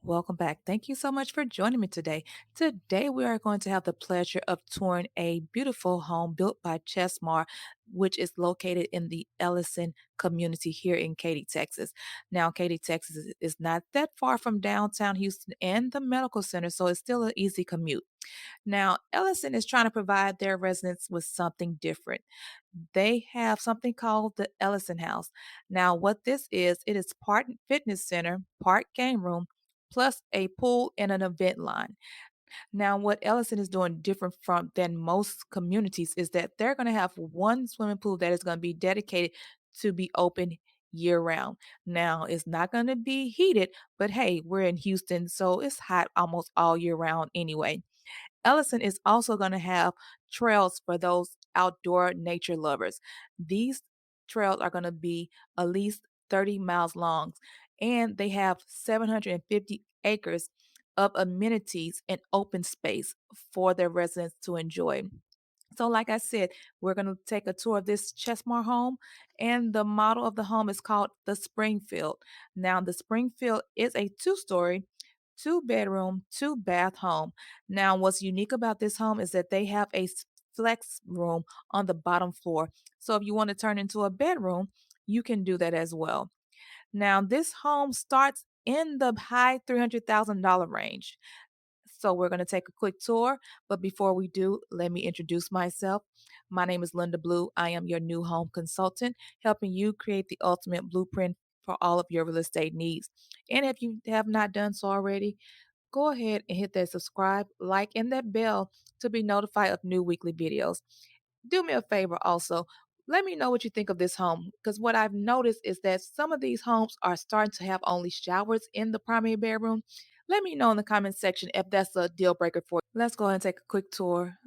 Welcome back. Thank you so much for joining me today. Today, we are going to have the pleasure of touring a beautiful home built by Chesmar, which is located in the Ellison community here in Katy, Texas. Now, Katy, Texas is not that far from downtown Houston and the medical center, so it's still an easy commute. Now, Ellison is trying to provide their residents with something different. They have something called the Ellison House. Now, what this is, it is part fitness center, part game room, plus a pool and an event line. Now, what Ellison is doing different from than most communities is that they're going to have one swimming pool that is going to be dedicated to be open year round. Now, it's not going to be heated, but hey, we're in Houston, so it's hot almost all year round anyway. Ellison is also going to have trails for those outdoor nature lovers. These trails are going to be at least 30 miles long, and they have 750 acres of amenities and open space for their residents to enjoy. So, like I said, we're going to take a tour of this Chesmar home, and the model of the home is called the Springfield. Now, the Springfield is a two-story, two-bedroom, two-bath home. Now, what's unique about this home is that they have a flex room on the bottom floor. So, if you want to turn into a bedroom, you can do that as well. Now, this home starts in the high $300,000 range. So we're going to take a quick tour, but before we do, let me introduce myself. My name is Linda Blue. I am your new home consultant, helping you create the ultimate blueprint for all of your real estate needs. And if you have not done so already, go ahead and hit that subscribe, like, and that bell to be notified of new weekly videos. Do me a favor also. Let me know what you think of this home because what I've noticed is that some of these homes are starting to have only showers in the primary bedroom. Let me know in the comment section if that's a deal breaker for you. Let's go ahead and take a quick tour.